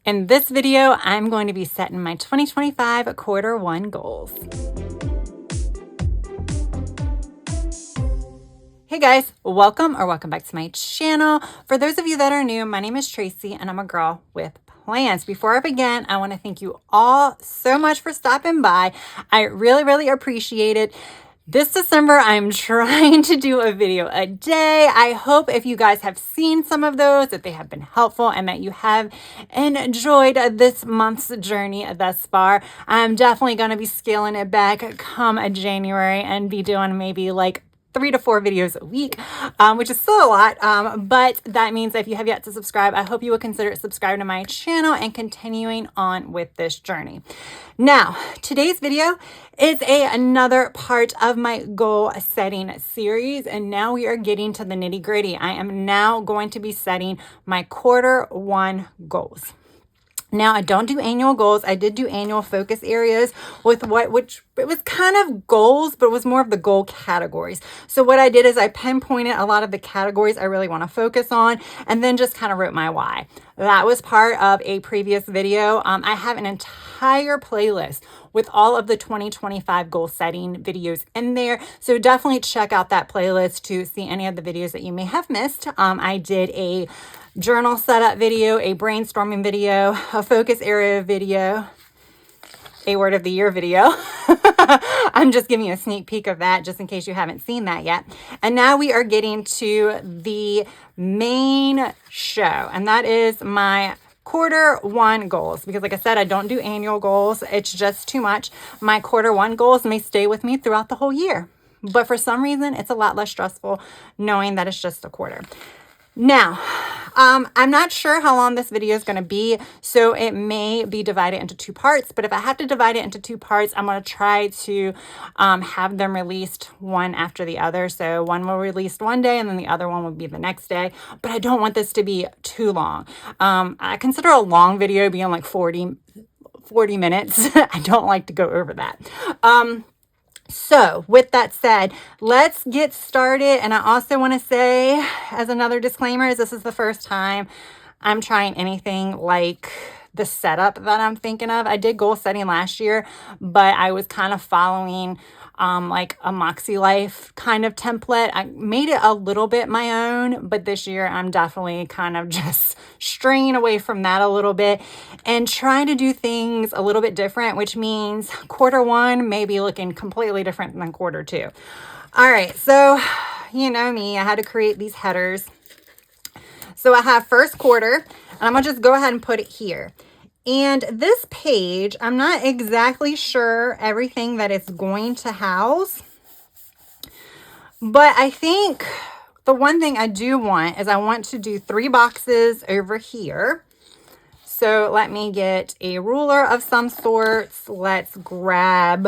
In this video, I'm going to be setting my 2025 quarter one goals. Hey guys, welcome back to my channel. For those of you that are new, my name is Tracy and I'm a girl with plans. Before I begin, I want to thank you all so much for stopping by. I really appreciate it. This December, I'm trying to do a video a day. I hope if you guys have seen some of those, that they have been helpful and that you have enjoyed this month's journey thus far. I'm definitely going to be scaling it back come January and be doing maybe like 3 to 4 videos a week, which is still a lot, but that means if you have yet to subscribe, I hope you will consider subscribing to my channel and continuing on with this journey. Now, today's video is another part of my goal setting series, and now we are getting to the nitty gritty. I am now going to be setting my quarter one goals. Now, I don't do annual goals. I did do annual focus areas with which it was kind of goals, but it was more of the goal categories. So what I did is I pinpointed a lot of the categories I really want to focus on and then just kind of wrote my why. That was part of a previous video. I have an entire playlist with all of the 2025 goal setting videos in there. So definitely check out that playlist to see any of the videos that you may have missed. I did a journal setup video, a brainstorming video, a focus area video, a word of the year video. I'm just giving you a sneak peek of that just in case you haven't seen that yet. And now we are getting to the main show, and that is my quarter one goals, because like I said, I don't do annual goals. It's just too much. My quarter one goals may stay with me throughout the whole year, but for some reason it's a lot less stressful knowing that it's just a quarter. Now, I'm not sure how long this video is going to be, so it may be divided into 2 parts, but if I have to divide it into 2 parts, I'm going to try to have them released one after the other. So one will release one day and then the other one will be the next day, but I don't want this to be too long. I consider a long video being like 40 minutes. I don't like to go over that. So with that said, let's get started. And I also want to say, as another disclaimer, is this is the first time I'm trying anything like the setup that I'm thinking of. I did goal setting last year, but I was kind of following like a Moxie Life kind of template. I made it a little bit my own, but this year I'm definitely kind of just straying away from that a little bit and trying to do things a little bit different, which means quarter one may be looking completely different than quarter two. All right, so you know me, I had to create these headers. So I have first quarter, and I'm gonna just go ahead and put it here. And this page, I'm not exactly sure everything that it's going to house, but I think the one thing I do want is I want to do 3 boxes over here. So let me get a ruler of some sorts. Let's grab,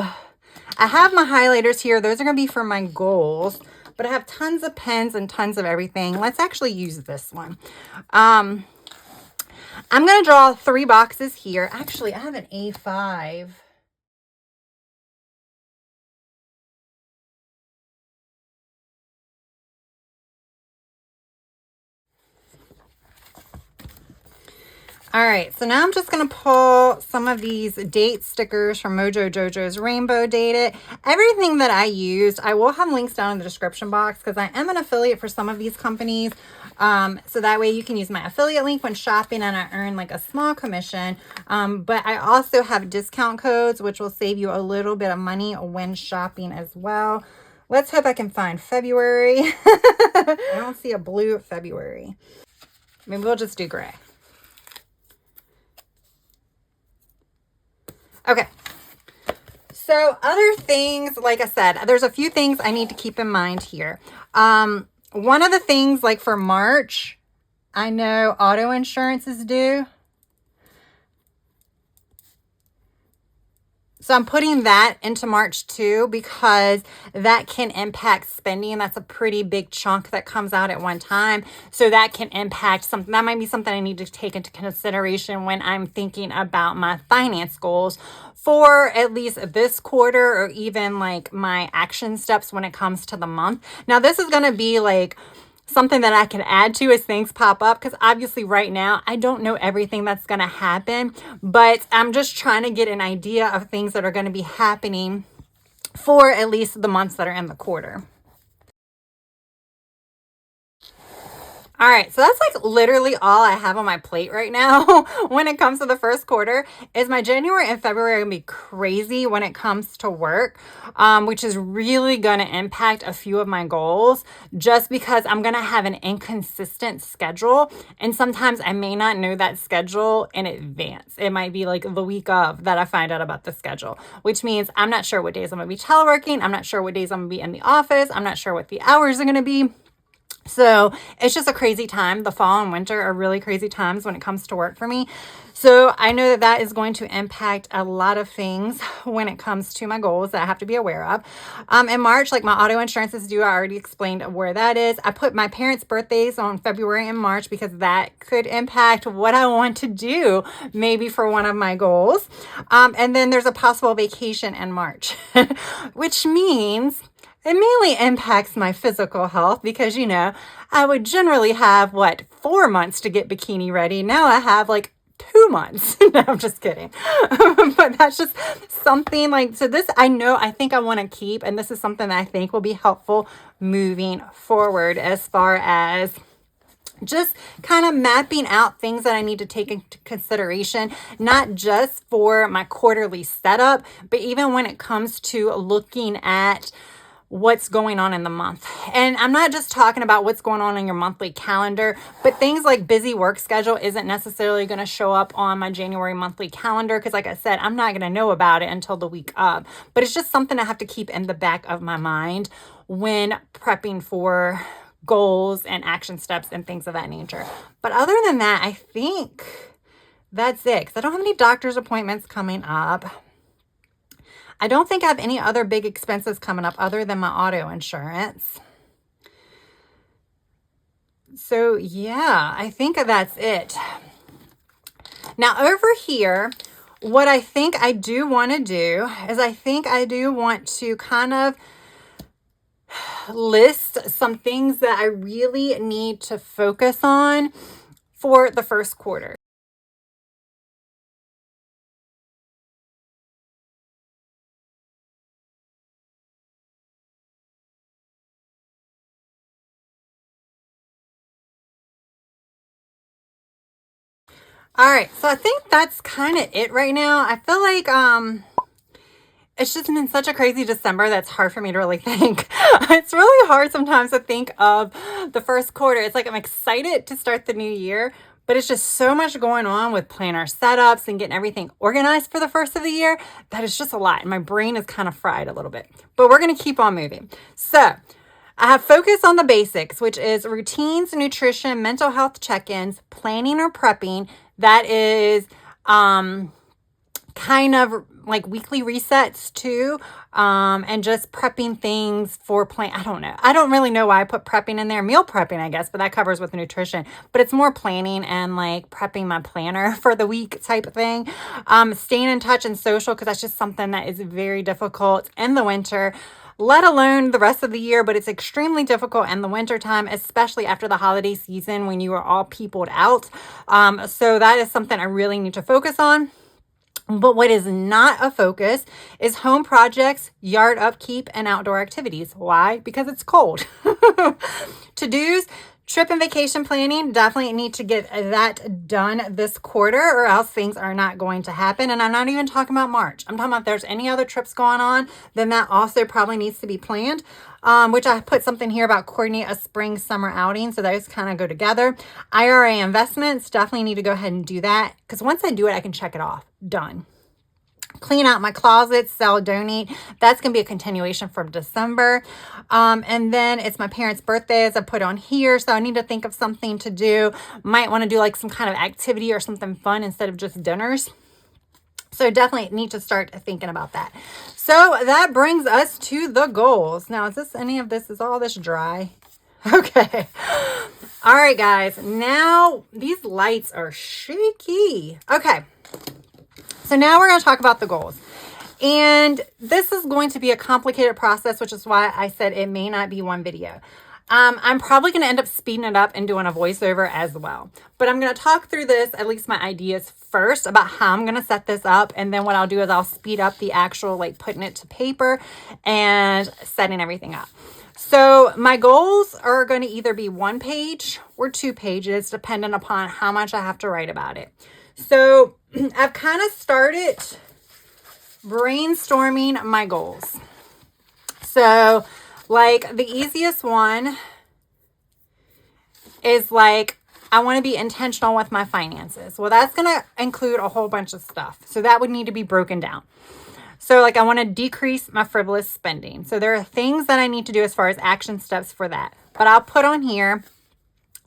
I have my highlighters here. Those are going to be for my goals, but I have tons of pens and tons of everything. Let's actually use this one. I'm going to draw 3 boxes here. Actually, I have an A5. All right, so now I'm just going to pull some of these date stickers from Mojo Jojo's Rainbow Dated. Everything that I used, I will have links down in the description box because I am an affiliate for some of these companies. So that way you can use my affiliate link when shopping and I earn like a small commission. But I also have discount codes, which will save you a little bit of money when shopping as well. Let's hope I can find February. I don't see a blue February. Maybe we'll just do gray. Okay. So other things, like I said, there's a few things I need to keep in mind here. One of the things, like for March, I know auto insurance is due. So I'm putting that into March too, because that can impact spending. That's a pretty big chunk that comes out at one time. So that can impact something. That might be something I need to take into consideration when I'm thinking about my finance goals for at least this quarter, or even like my action steps when it comes to the month. Now this is going to be like something that I can add to as things pop up, because obviously right now I don't know everything that's going to happen, but I'm just trying to get an idea of things that are going to be happening for at least the months that are in the quarter. All right, so that's like literally all I have on my plate right now when it comes to the first quarter. Is my January and February are gonna be crazy when it comes to work, which is really gonna impact a few of my goals, just because I'm gonna have an inconsistent schedule, and sometimes I may not know that schedule in advance. It might be like the week of that I find out about the schedule, which means I'm not sure what days I'm gonna be teleworking. I'm not sure what days I'm gonna be in the office. I'm not sure what the hours are gonna be. So it's just a crazy time. The fall and winter are really crazy times when it comes to work for me. So I know that that is going to impact a lot of things when it comes to my goals that I have to be aware of. In March, like my auto insurance is due. I already explained where that is. I put my parents' birthdays on February and March because that could impact what I want to do, maybe for one of my goals. And then there's a possible vacation in March, which means it mainly impacts my physical health because, you know, I would generally have, 4 months to get bikini ready. Now I have like 2 months. No, I'm just kidding. But that's just something like, so this, I think I want to keep, and this is something that I think will be helpful moving forward as far as just kind of mapping out things that I need to take into consideration, not just for my quarterly setup, but even when it comes to looking at what's going on in the month. And I'm not just talking about what's going on in your monthly calendar, but things like busy work schedule isn't necessarily going to show up on my January monthly calendar, because like I said, I'm not going to know about it until the week of. But it's just something I have to keep in the back of my mind when prepping for goals and action steps and things of that nature. But other than that, I think that's it, because I don't have any doctor's appointments coming up. I don't think I have any other big expenses coming up other than my auto insurance. So yeah, I think that's it. Now over here, what I think I do want to do is I think I do want to kind of list some things that I really need to focus on for the first quarter. All right, so I think that's kind of it right now. I feel like it's just been such a crazy December that's hard for me to really think. It's really hard sometimes to think of the first quarter. It's like I'm excited to start the new year, but it's just so much going on with planner setups and getting everything organized for the first of the year that it's just a lot. And my brain is kind of fried a little bit, but we're going to keep on moving. So I have focus on the basics, which is routines, nutrition, mental health check-ins, planning or prepping. That is kind of like weekly resets too, and just prepping things for I don't know. I don't really know why I put prepping in there. Meal prepping, I guess, but that covers with nutrition. But it's more planning and like prepping my planner for the week type of thing. Staying in touch and social, because that's just something that is very difficult in the winter, let alone the rest of the year, but it's extremely difficult in the winter time, especially after the holiday season when you are all peopled out. So that is something I really need to focus on. But what is not a focus is home projects, yard upkeep, and outdoor activities. Why? Because it's cold. To-dos, trip and vacation planning, definitely need to get that done this quarter, or else things are not going to happen. And I'm not even talking about March. I'm talking about if there's any other trips going on, then that also probably needs to be planned. Which I put something here about coordinate a spring summer outing. So those kind of go together. IRA investments, definitely need to go ahead and do that, because once I do it, I can check it off. Done. Clean out my closet, sell, donate. That's going to be a continuation from December. And then it's my parents' birthdays I put on here. So I need to think of something to do. Might want to do like some kind of activity or something fun instead of just dinners. So definitely need to start thinking about that. So that brings us to the goals. Now, is all this dry? Okay. All right, guys. Now, these lights are shaky. Okay. So now we're going to talk about the goals. And this is going to be a complicated process, which is why I said it may not be one video. I'm probably going to end up speeding it up and doing a voiceover as well. But I'm going to talk through this, at least my ideas first, about how I'm going to set this up. And then what I'll do is I'll speed up the actual like putting it to paper and setting everything up. So my goals are going to either be 1 page or 2 pages, depending upon how much I have to write about it. So I've kind of started brainstorming my goals. So like the easiest one is like, I want to be intentional with my finances. Well, that's going to include a whole bunch of stuff. So that would need to be broken down. So like I want to decrease my frivolous spending. So there are things that I need to do as far as action steps for that. But I'll put on here.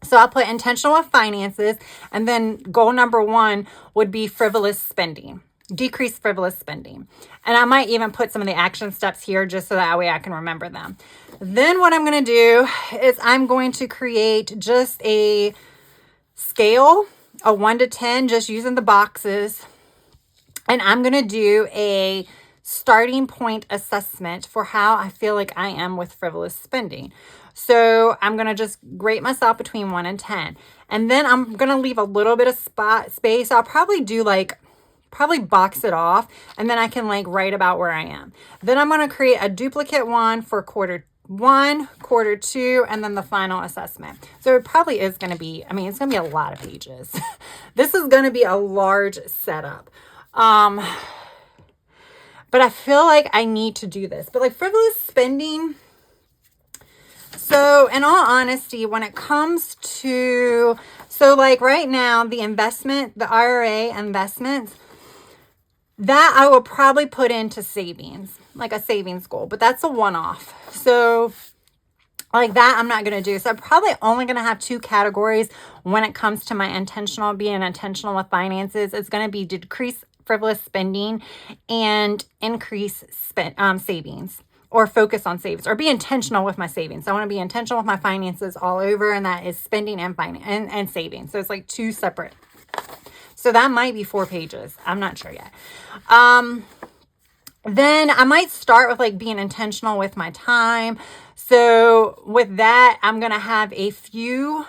So I'll put intentional with finances. And then goal number 1 would be frivolous spending. Decrease frivolous spending. And I might even put some of the action steps here just so that way I can remember them. Then what I'm going to do is I'm going to create just a scale, a 1 to 10, just using the boxes. And I'm going to do a starting point assessment for how I feel like I am with frivolous spending. So I'm going to just rate myself between 1 and 10. And then I'm going to leave a little bit of space. I'll probably do probably box it off, and then I can like write about where I am. Then I'm going to create a duplicate one for quarter 1, quarter 2, and then the final assessment. So it probably is going to be, I mean, it's going to be a lot of pages. This is going to be a large setup. But I feel like I need to do this. But like frivolous spending, so in all honesty, when it comes to, so like right now, the investment, the IRA investments, that I will probably put into savings, like a savings goal, but that's a one-off. So like that, I'm not going to do. So I'm probably only going to have 2 categories when it comes to my being intentional with finances. It's going to be decrease frivolous spending and increase savings, or focus on savings, or be intentional with my savings. I want to be intentional with my finances all over, and that is spending and and savings. So it's like 2 separate. So that might be 4 pages. I'm not sure yet. Then I might start with like being intentional with my time. So with that, I'm going to have a few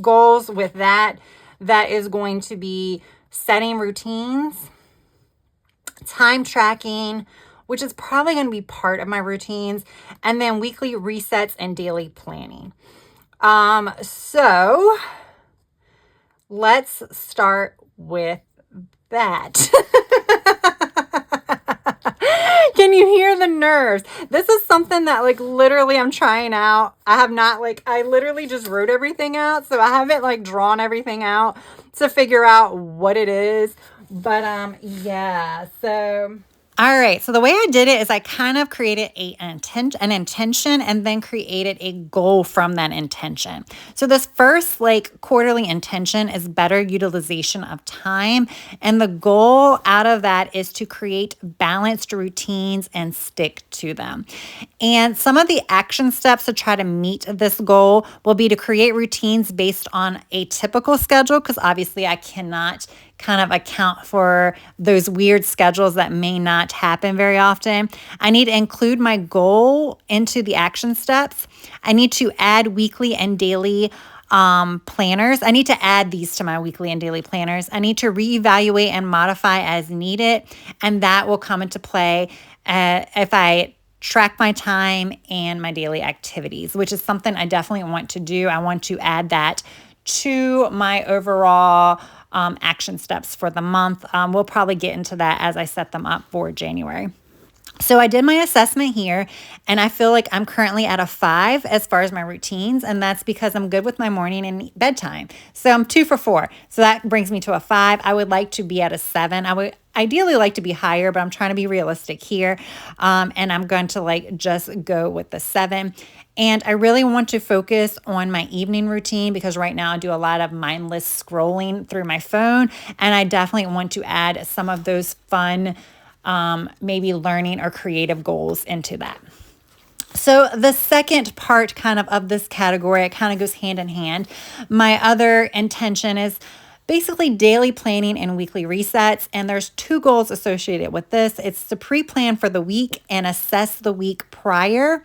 goals with that. That is going to be setting routines, time tracking, which is probably going to be part of my routines, and then weekly resets and daily planning. So let's start with that. Can you hear the nerves? This is something that like literally I'm trying out. I have not I literally just wrote everything out. So I haven't like drawn everything out to figure out what it is. But yeah, so all right. So the way I did it is I kind of created an intention and then created a goal from that intention. So this first like quarterly intention is better utilization of time. And the goal out of that is to create balanced routines and stick to them. And some of the action steps to try to meet this goal will be to create routines based on a typical schedule, because obviously I cannot kind of account for those weird schedules that may not happen very often. I need to include my goal into the action steps. I need to add weekly and daily planners. I need to add these to my weekly and daily planners. I need to reevaluate and modify as needed, and that will come into play if I track my time and my daily activities, which is something I definitely want to do. I want to add that to my overall action steps for the month. We'll probably get into that as I set them up for January. So I did my assessment here, and I feel like I'm currently at a 5 as far as my routines, and that's because I'm good with my morning and bedtime. So I'm 2 for 4. So that brings me to a 5. I would like to be at a 7. I would ideally like to be higher, but I'm trying to be realistic here. And I'm going to just go with the 7. And I really want to focus on my evening routine, because right now I do a lot of mindless scrolling through my phone, and I definitely want to add some of those fun maybe learning or creative goals into that. So the second part of this category, it kind of goes hand in hand. My other intention is basically daily planning and weekly resets. And there's 2 goals associated with this. It's to pre-plan for the week and assess the week prior.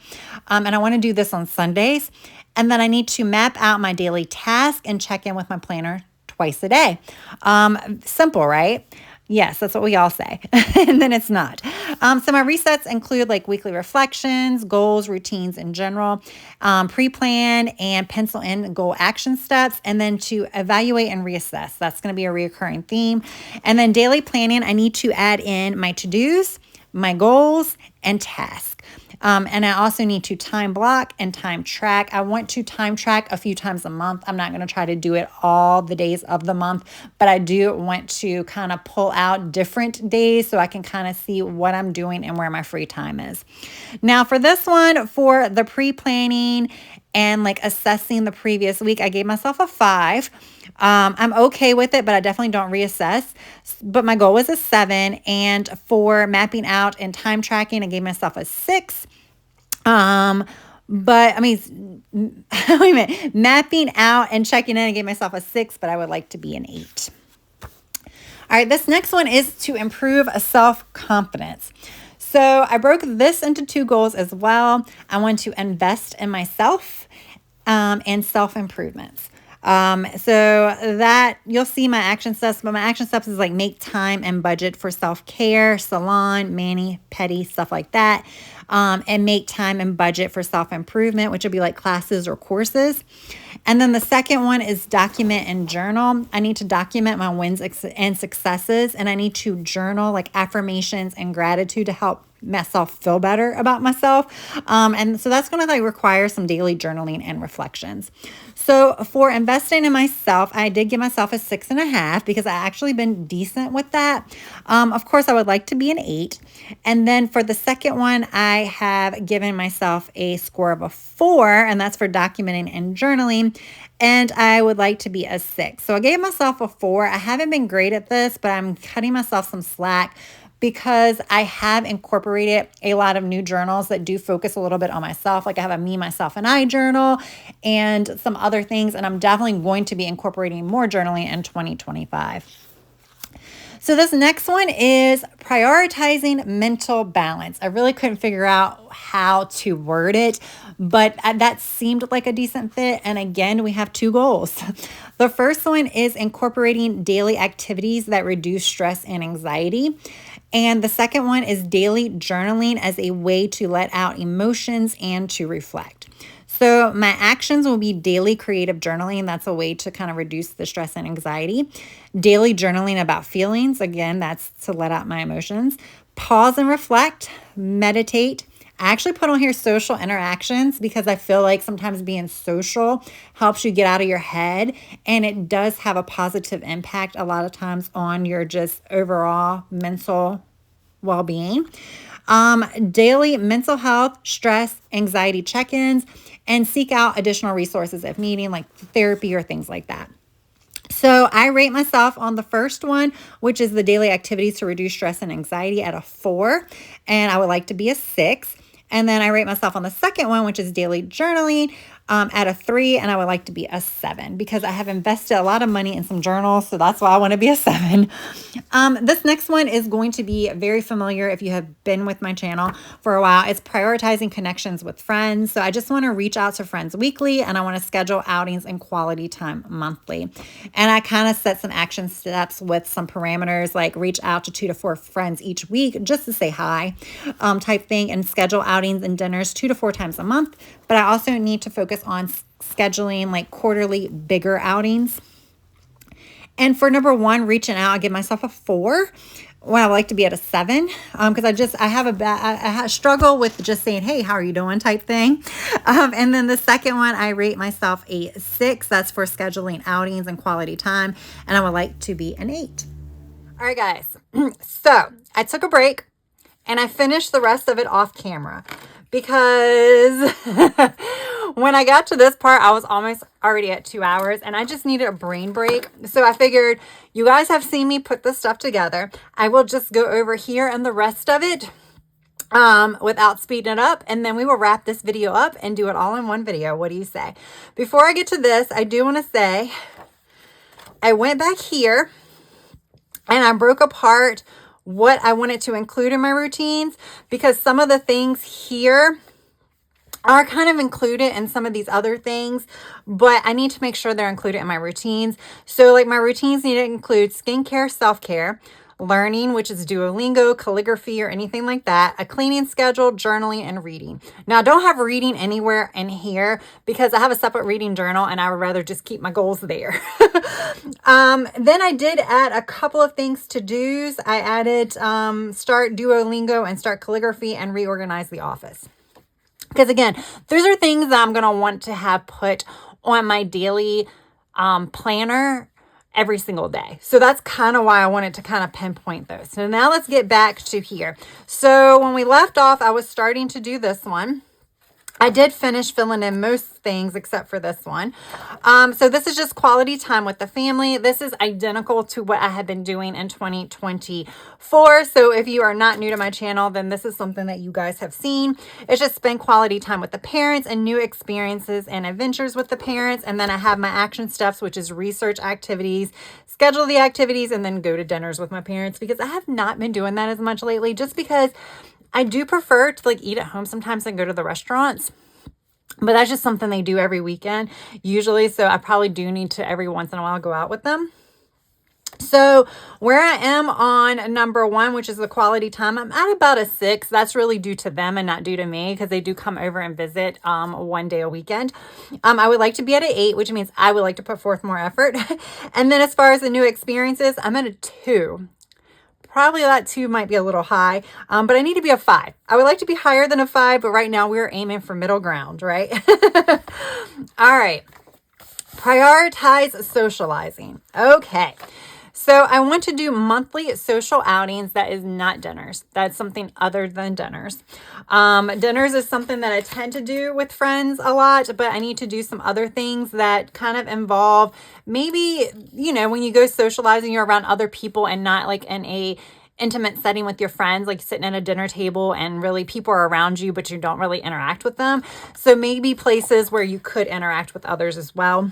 And I want to do this on Sundays. And then I need to map out my daily task and check in with my planner twice a day. Simple, right? Yes, that's what we all say. And then it's not. So my resets include like weekly reflections, goals, routines in general, pre-plan and pencil in goal action steps, and then to evaluate and reassess. That's going to be a recurring theme. And then daily planning, I need to add in my to-dos, my goals, and tasks. And I also need to time block and time track. I want to time track a few times a month. I'm not going to try to do it all the days of the month, but I do want to kind of pull out different days so I can kind of see what I'm doing and where my free time is. Now for this one, for the pre-planning and like assessing the previous week, I gave myself a 5. I'm okay with it, but I definitely don't reassess. But my goal was a 7. And for mapping out and time tracking, I gave myself a 6. But I mean, wait a minute, mapping out and checking in, I gave myself a 6, but I would like to be an 8. All right, this next one is to improve self-confidence. So I broke this into 2 goals as well. I want to invest in myself and self-improvements. So that you'll see my action steps, but my action steps is like make time and budget for self-care, salon, mani, pedi, stuff like that. And make time and budget for self-improvement, which would be like classes or courses. And then the second one is document and journal. I need to document my wins and successes, and I need to journal like affirmations and gratitude to help myself feel better about myself. And so that's going to like require some daily journaling and reflections. So for investing in myself, I did give myself a 6.5 because I actually been decent with that. Of course, I would like to be an 8. And then for the second one, I have given myself a score of a 4, and that's for documenting and journaling. And I would like to be a 6. So I gave myself a 4. I haven't been great at this, but I'm cutting myself some slack because I have incorporated a lot of new journals that do focus a little bit on myself. Like I have a me, myself, and I journal and some other things. And I'm definitely going to be incorporating more journaling in 2025. So this next one is prioritizing mental balance. I really couldn't figure out how to word it, but that seemed like a decent fit. And again, we have 2 goals. The first one is incorporating daily activities that reduce stress and anxiety. And the second one is daily journaling as a way to let out emotions and to reflect. So my actions will be daily creative journaling. That's a way to kind of reduce the stress and anxiety. Daily journaling about feelings. Again, that's to let out my emotions. Pause and reflect, meditate. I actually put on here social interactions because I feel like sometimes being social helps you get out of your head, and it does have a positive impact a lot of times on your just overall mental well-being. Daily mental health, stress, anxiety check-ins, and seek out additional resources if needing, like therapy or things like that. So I rate myself on the first one, which is the daily activities to reduce stress and anxiety, at a 4, and I would like to be a 6. And then I rate myself on the second one, which is daily journaling, at a 3, and I would like to be a 7 because I have invested a lot of money in some journals, so that's why I want to be a 7. This next one is going to be very familiar if you have been with my channel for a while. It's prioritizing connections with friends. So I just want to reach out to friends weekly, and I want to schedule outings and quality time monthly. And I kind of set some action steps with some parameters, like reach out to 2 to 4 friends each week just to say hi, type thing, and schedule outings and dinners 2 to 4 times a month. But I also need to focus on scheduling like quarterly bigger outings. And for number 1, reaching out, I give myself a 4. Well, I would like to be at a 7 because I struggle with just saying, hey, how are you doing type thing. And then the second one, I rate myself a 6. That's for scheduling outings and quality time. And I would like to be an 8. All right, guys. So I took a break and I finished the rest of it off camera because when I got to this part, I was almost already at 2 hours and I just needed a brain break. So I figured you guys have seen me put this stuff together. I will just go over here and the rest of it without speeding it up. And then we will wrap this video up and do it all in one video. What do you say? Before I get to this, I do want to say I went back here and I broke apart what I wanted to include in my routines, because some of the things here are kind of included in some of these other things, but I need to make sure they're included in my routines. So like my routines need to include skincare, self-care, learning, which is Duolingo, calligraphy, or anything like that, a cleaning schedule, journaling, and reading. Now, I don't have reading anywhere in here because I have a separate reading journal and I would rather just keep my goals there. Then I did add a couple of things to do's. I added start Duolingo and start calligraphy and reorganize the office. Because again, those are things that I'm going to want to have put on my daily planner every single day. So that's kind of why I wanted to kind of pinpoint those. So now let's get back to here. So when we left off, I was starting to do this one. I did finish filling in most things except for this one. So this is just quality time with the family. This is identical to what I had been doing in 2024. So if you are not new to my channel, then this is something that you guys have seen. It's just spend quality time with the parents and new experiences and adventures with the parents. And then I have my action steps, which is research activities, schedule the activities, and then go to dinners with my parents, because I have not been doing that as much lately, just because I do prefer to like eat at home sometimes and go to the restaurants, but that's just something they do every weekend usually. So I probably do need to every once in a while go out with them. So where I am on number 1, which is the quality time, I'm at about a 6. That's really due to them and not due to me, because they do come over and visit one day a weekend. I would like to be at an 8, which means I would like to put forth more effort. And then as far as the new experiences, I'm at a 2. Probably that 2 might be a little high, but I need to be a 5. I would like to be higher than a 5, but right now we're aiming for middle ground, right? All right. Prioritize socializing. Okay. So I want to do monthly social outings. That is not dinners. That's something other than dinners. Dinners is something that I tend to do with friends a lot, but I need to do some other things that kind of involve maybe, you know, when you go socializing, you're around other people and not like in a intimate setting with your friends, like sitting at a dinner table and really people are around you, but you don't really interact with them. So maybe places where you could interact with others as well.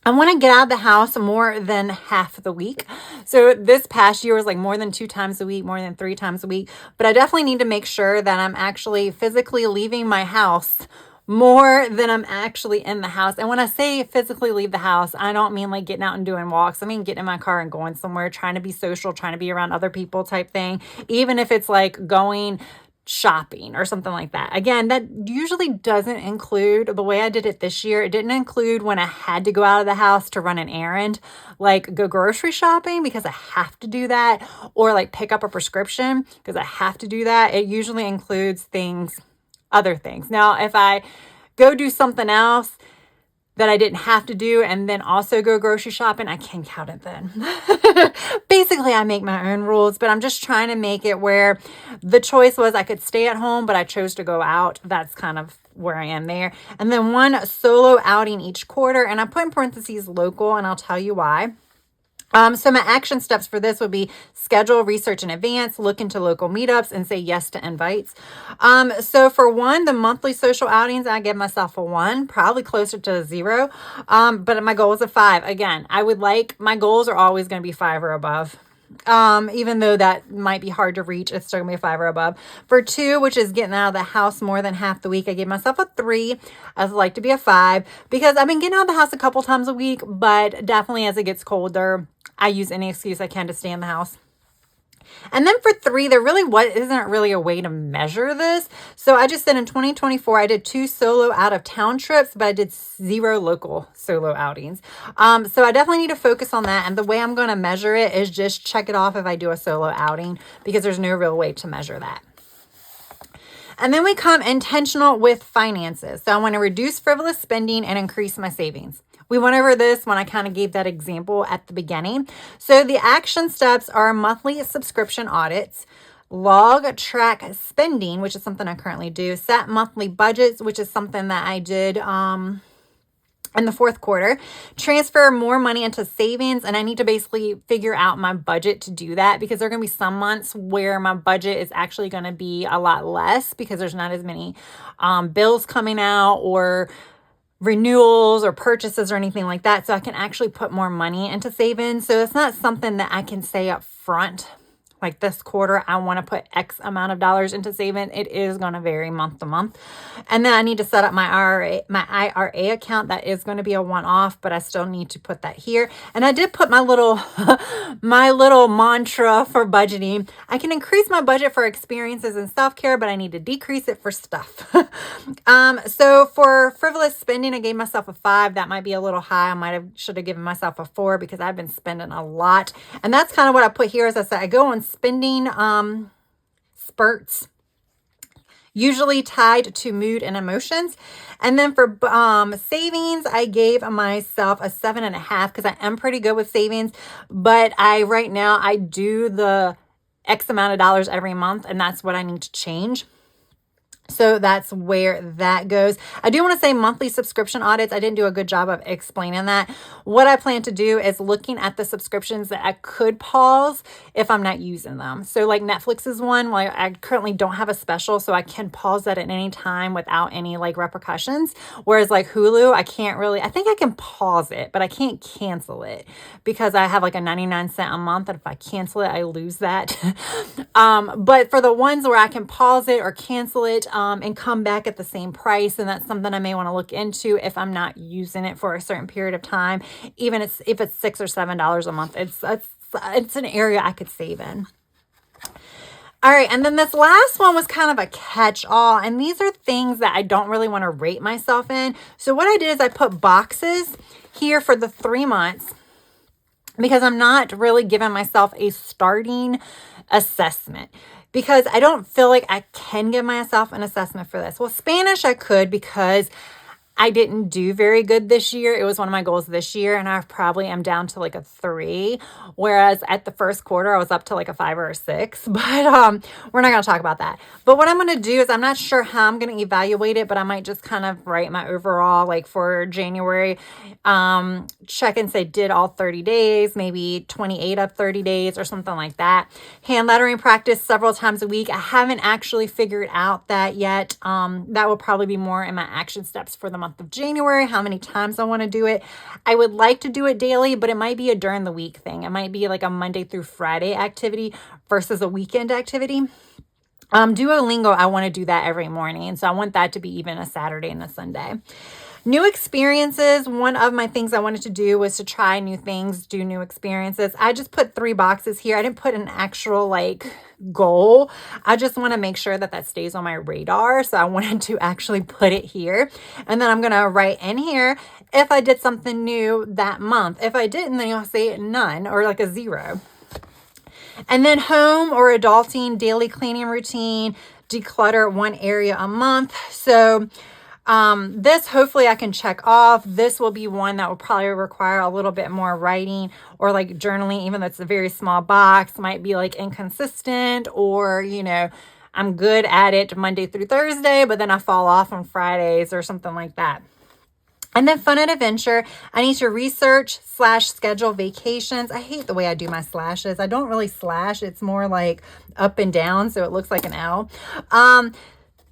I want to get out of the house more than half the week. So this past year was like more than 2 times a week, more than 3 times a week. But I definitely need to make sure that I'm actually physically leaving my house more than I'm actually in the house. And when I say physically leave the house, I don't mean like getting out and doing walks. I mean getting in my car and going somewhere, trying to be social, trying to be around other people type thing. Even if it's like going shopping or something like that. Again, that usually doesn't include, the way I did it this year, it didn't include when I had to go out of the house to run an errand, like go grocery shopping because I have to do that, or like pick up a prescription because I have to do that. It usually includes things, other things. Now, if I go do something else that I didn't have to do and then also go grocery shopping, I can count it then. Basically, I make my own rules, but I'm just trying to make it where the choice was I could stay at home, but I chose to go out. That's kind of where I am there. And then 1 solo outing each quarter, and I put in parentheses local, and I'll tell you why. So my action steps for this would be schedule research in advance, look into local meetups, and say yes to invites. So for 1, the monthly social outings, I give myself a 1, probably closer to a 0. But my goal is a 5. Again, my goals are always going to be 5 or above. Even though that might be hard to reach, it's still gonna be a 5 or above. For 2, which is getting out of the house more than half the week, I gave myself a 3. I'd like to be a 5 because I've been getting out of the house a couple times a week, but definitely as it gets colder, I use any excuse I can to stay in the house. And then for 3, there really isn't really a way to measure this. So I just said in 2024, I did 2 solo out of town trips, but I did 0 local solo outings. So I definitely need to focus on that. And the way I'm going to measure it is just check it off if I do a solo outing, because there's no real way to measure that. And then we come intentional with finances. So I want to reduce frivolous spending and increase my savings. We went over this when I kind of gave that example at the beginning. So the action steps are monthly subscription audits, log track spending, which is something I currently do, set monthly budgets, which is something that I did in the 4th quarter, transfer more money into savings. And I need to basically figure out my budget to do that, because there are going to be some months where my budget is actually going to be a lot less because there's not as many bills coming out or renewals or purchases or anything like that. So I can actually put more money into savings. So it's not something that I can say up front, like this quarter, I want to put X amount of dollars into saving. It is going to vary month to month. And then I need to set up my IRA account. That is going to be a one-off, but I still need to put that here. And I did put my little, my little mantra for budgeting. I can increase my budget for experiences and self-care, but I need to decrease it for stuff. So for frivolous spending, I gave myself a 5. That might be a little high. Should have given myself a 4 because I've been spending a lot. And that's kind of what I put here. As I said, I go on spending spurts, usually tied to mood and emotions. And then for savings, I gave myself a 7.5 because I am pretty good with savings. But right now I do the X amount of dollars every month, and that's what I need to change. So that's where that goes. I do want to say monthly subscription audits. I didn't do a good job of explaining that. What I plan to do is looking at the subscriptions that I could pause if I'm not using them. So like Netflix is one. Well, I currently don't have a special, so I can pause that at any time without any like repercussions. Whereas like Hulu, I think I can pause it, but I can't cancel it because I have like a 99-cent a month. And if I cancel it, I lose that. But for the ones where I can pause it or cancel it, and come back at the same price. And that's something I may want to look into if I'm not using it for a certain period of time. Even if it's $6 or $7 a month, it's an area I could save in. All right. And then this last one was kind of a catch-all. And these are things that I don't really want to rate myself in. So what I did is I put boxes here for the 3 months because I'm not really giving myself a starting assessment, because I don't feel like I can give myself an assessment for this. Well, Spanish I could because I didn't do very good this year. It was one of my goals this year, and I probably am down to like a 3. Whereas at the first quarter, I was up to like a 5 or a 6. But we're not going to talk about that. But what I'm going to do is I'm not sure how I'm going to evaluate it, but I might just kind of write my overall, like for January, check and say did all 30 days, maybe 28 of 30 days or something like that. Hand lettering practice several times a week. I haven't actually figured out that yet. That will probably be more in my action steps for the month of January, how many times I want to do it. I would like to do it daily, but it might be a during the week thing. It might be like a Monday through Friday activity versus a weekend activity. Duolingo, I want to do that every morning. So I want that to be even a Saturday and a Sunday. New experiences. One of my things I wanted to do was to try new things, do new experiences. I just put 3 boxes here. I didn't put an actual like goal. I just want to make sure that that stays on my radar. So I wanted to actually put it here. And then I'm going to write in here if I did something new that month. If I didn't, then you'll say none or like a 0. And then home or adulting, daily cleaning routine, declutter 1 area a month. So this hopefully I can check off. This will be one that will probably require a little bit more writing or like journaling, even though it's a very small box, might be like inconsistent, or, you know, I'm good at it Monday through Thursday, but then I fall off on Fridays or something like that. And then fun and adventure. I need to research/schedule vacations. I hate the way I do my slashes. I don't really slash. It's more like up and down, so it looks like an L.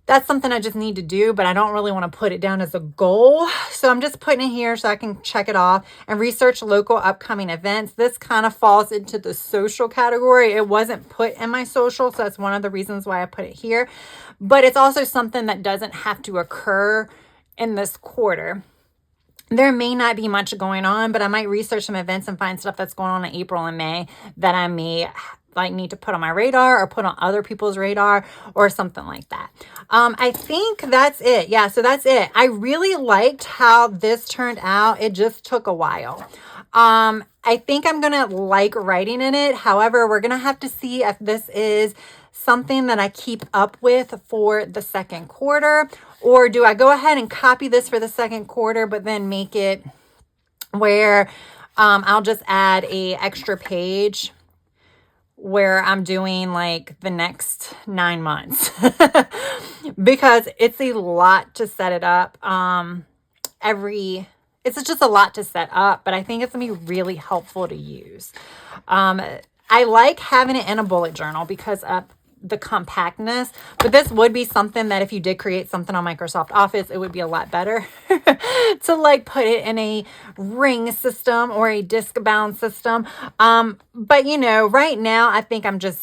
That's something I just need to do, but I don't really want to put it down as a goal. So I'm just putting it here so I can check it off. And research local upcoming events. This kind of falls into the social category. It wasn't put in my social, so that's one of the reasons why I put it here. But it's also something that doesn't have to occur in this quarter. There may not be much going on, but I might research some events and find stuff that's going on in April and May that I may like need to put on my radar or put on other people's radar or something like that. I think that's it. Yeah, so that's it. I really liked how this turned out. It just took a while. I think I'm going to like writing in it. However, we're going to have to see if this is something that I keep up with for the second quarter, or do I go ahead and copy this for the second quarter, but then make it where I'll just add a extra page where I'm doing like the next 9 months because it's a lot to set it up. It's just a lot to set up, but I think it's gonna be really helpful to use. I like having it in a bullet journal because the compactness, but this would be something that if you did create something on Microsoft Office, it would be a lot better to like put it in a ring system or a disc bound system. But you know, right now I think I'm just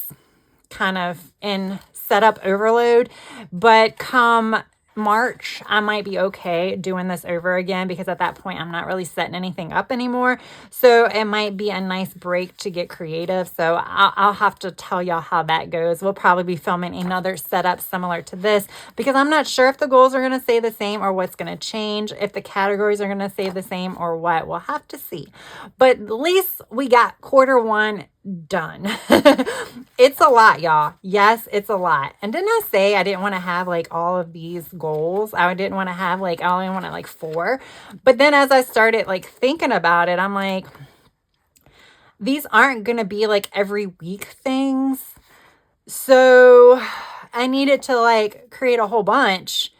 kind of in setup overload, but come March, I might be okay doing this over again because at that point I'm not really setting anything up anymore. So it might be a nice break to get creative. So I'll have to tell y'all how that goes. We'll probably be filming another setup similar to this because I'm not sure if the goals are going to stay the same or what's going to change, if the categories are going to stay the same or what. We'll have to see. But at least we got quarter 1 done. It's a lot, y'all. Yes, it's a lot. And didn't I say I didn't want to have like all of these goals? I didn't want to have like, I only wanted like 4. But then as I started like thinking about it, I'm like, these aren't going to be like every week things. So I needed to like create a whole bunch.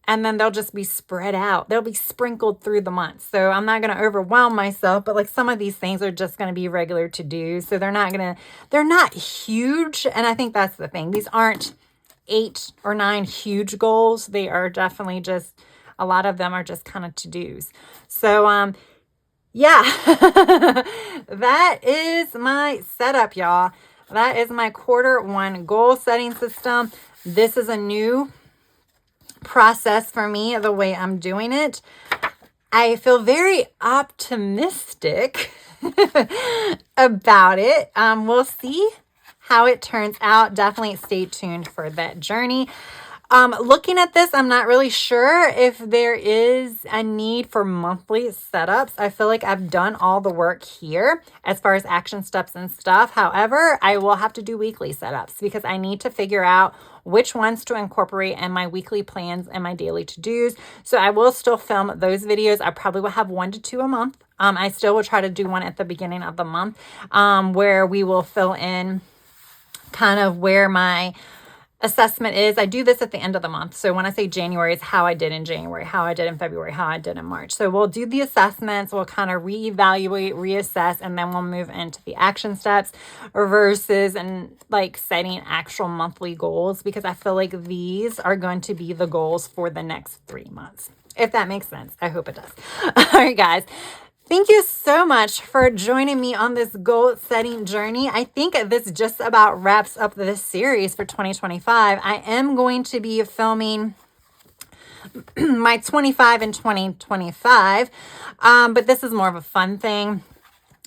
And then they'll just be spread out. They'll be sprinkled through the months. So I'm not going to overwhelm myself, but like some of these things are just going to be regular to do. So they're not huge. And I think that's the thing. These aren't 8 or 9 huge goals. They are definitely just, a lot of them are just kind of to-dos. So, yeah, that is my setup, y'all. That is my quarter 1 goal setting system. This is a new process for me, the way I'm doing it. I feel very optimistic about it. We'll see how it turns out. Definitely stay tuned for that journey. Looking at this, I'm not really sure if there is a need for monthly setups. I feel like I've done all the work here as far as action steps and stuff. However, I will have to do weekly setups because I need to figure out which ones to incorporate in my weekly plans and my daily to-dos. So I will still film those videos. I probably will have 1 to 2 a month. I still will try to do one at the beginning of the month where we will fill in kind of where my assessment is. I do this at the end of the month. So when I say January, it's how I did in January, how I did in February, how I did in March. So we'll do the assessments, we'll kind of reevaluate, reassess, and then we'll move into the action steps versus and like setting actual monthly goals, because I feel like these are going to be the goals for the next 3 months. If that makes sense. I hope it does. All right, guys. Thank you so much for joining me on this goal setting journey. I think this just about wraps up this series for 2025. I am going to be filming my 25 and 2025, but this is more of a fun thing.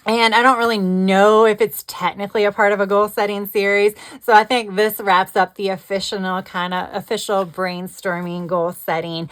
And I don't really know if it's technically a part of a goal setting series. So I think this wraps up the official brainstorming goal setting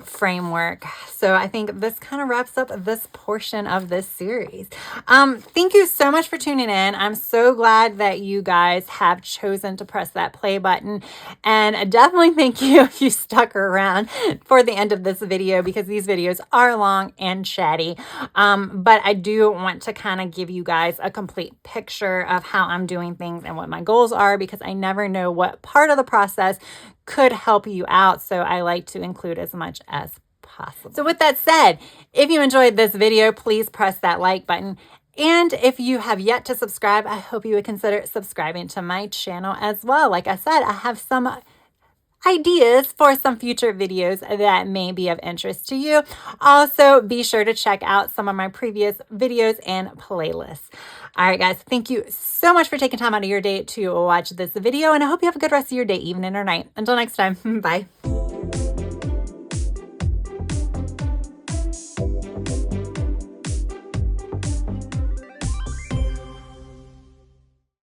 framework. So I think this kind of wraps up this portion of this series. Thank you so much for tuning in. I'm so glad that you guys have chosen to press that play button. And definitely thank you if you stuck around for the end of this video, because these videos are long and chatty. But I do want to kind of give you guys a complete picture of how I'm doing things and what my goals are, because I never know what part of the process could help you out. So I like to include as much as possible. So with that said, if you enjoyed this video, please press that like button. And if you have yet to subscribe, I hope you would consider subscribing to my channel as well. Like I said, I have some ideas for some future videos that may be of interest to you. Also, be sure to check out some of my previous videos and playlists. All right, guys, thank you so much for taking time out of your day to watch this video, and I hope you have a good rest of your day, evening or night. Until next time, bye.